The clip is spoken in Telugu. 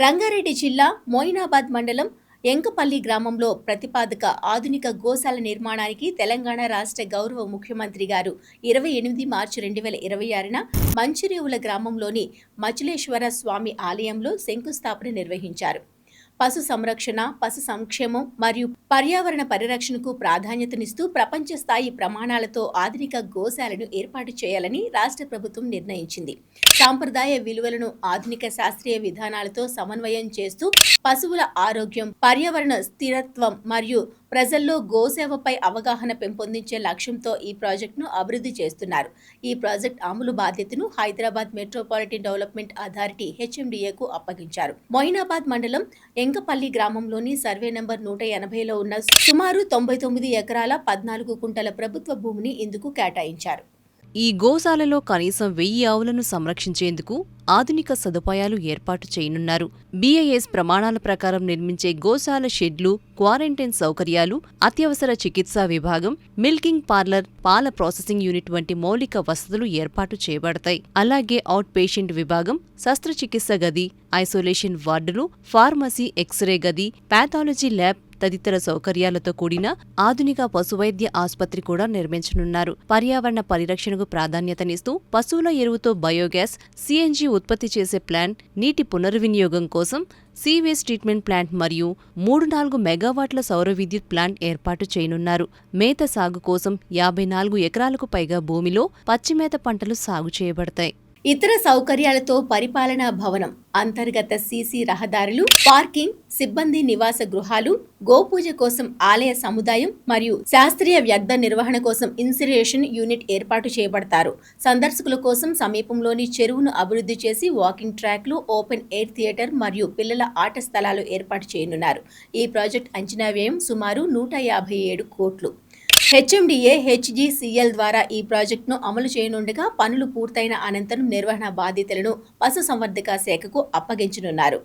రంగారెడ్డి జిల్లా మోయినాబాద్ మండలం ఎంకపల్లి గ్రామంలో ప్రతిపాదక ఆధునిక గోశాల నిర్మాణానికి తెలంగాణ రాష్ట్ర గౌరవ ముఖ్యమంత్రి గారు 28 మార్చి 2026న మంచిరేవుల గ్రామంలోని మచిలేశ్వర స్వామి ఆలయంలో శంకుస్థాపన నిర్వహించారు. పశు సంరక్షణ, పశు సంక్షేమం మరియు పర్యావరణ పరిరక్షణకు ప్రాధాన్యతనిస్తూ ప్రపంచ స్థాయి ప్రమాణాలతో ఆధునిక గోశాలను ఏర్పాటు చేయాలని రాష్ట్ర ప్రభుత్వం నిర్ణయించింది. సాంప్రదాయ విలువలను ఆధునిక శాస్త్రీయ విధానాలతో సమన్వయం చేస్తూ పశువుల ఆరోగ్యం, పర్యావరణ స్థిరత్వం మరియు ప్రజల్లో గోసేవపై అవగాహన పెంపొందించే లక్ష్యంతో ఈ ప్రాజెక్టును అభివృద్ధి చేస్తున్నారు. ఈ ప్రాజెక్ట్ అమలు బాధ్యతను హైదరాబాద్ మెట్రోపాలిటన్ డెవలప్మెంట్ అథారిటీ HMDAకు అప్పగించారు. మోయినాబాద్ మండలం ఎంకపల్లి గ్రామంలోని సర్వే నంబర్ 180లో ఉన్న సుమారు 99 ఎకరాల 14 కుంటల ప్రభుత్వ భూమిని ఇందుకు కేటాయించారు. ఈ గోశాలలో కనీసం 1000 ఆవులను సంరక్షించేందుకు ఆధునిక సదుపాయాలు ఏర్పాటు చేయనున్నారు. BIS ప్రమాణాల ప్రకారం నిర్మించే గోశాల షెడ్లు, క్వారంటైన్ సౌకర్యాలు, అత్యవసర చికిత్సా విభాగం, మిల్కింగ్ పార్లర్, పాల ప్రాసెసింగ్ యూనిట్ వంటి మౌలిక వసతులు ఏర్పాటు చేయబడతాయి. అలాగే అవుట్ పేషెంట్ విభాగం, శస్త్రచికిత్స గది, ఐసోలేషన్ వార్డులు, ఫార్మసీ, ఎక్స్రే గది, పాథాలజీ ల్యాబ్ తదితర సౌకర్యాలతో కూడిన ఆధునిక పశువైద్య ఆసుపత్రి కూడా నిర్మించనున్నారు. పర్యావరణ పరిరక్షణకు ప్రాధాన్యతనిస్తూ పశువుల ఎరువుతో బయోగ్యాస్, CNG ఉత్పత్తి చేసే ప్లాంట్, నీటి పునర్వినియోగం కోసం సీవేజ్ ట్రీట్మెంట్ ప్లాంట్ మరియు 3-4 మెగావాట్ల సౌర విద్యుత్ ప్లాంట్ ఏర్పాటు చేయనున్నారు. మేత సాగు కోసం 54 ఎకరాలకు పైగా భూమిలో పచ్చిమేత పంటలు సాగు చేయబడతాయి. ఇతర సౌకర్యాలతో పరిపాలనా భవనం, అంతర్గత సీసీ రహదారులు, పార్కింగ్, సిబ్బంది నివాస గృహాలు, గోపూజ కోసం ఆలయ సముదాయం మరియు శాస్త్రీయ వ్యర్థ నిర్వహణ కోసం ఇన్సినరేషన్ యూనిట్ ఏర్పాటు చేయబడతారు. సందర్శకుల కోసం సమీపంలోని చెరువును అభివృద్ధి చేసి వాకింగ్ ట్రాక్లు, ఓపెన్ ఎయిర్ థియేటర్ మరియు పిల్లల ఆట స్థలాలు ఏర్పాటు చేయనున్నారు. ఈ ప్రాజెక్ట్ అంచనా వ్యయం సుమారు 157 కోట్లు. HMDA, HGCL ద్వారా ఈ ప్రాజెక్టును అమలు చేయనుండగా పనులు పూర్తయిన అనంతరం నిర్వహణ బాధ్యతలను పశుసంవర్ధక శాఖకు అప్పగించనున్నారు.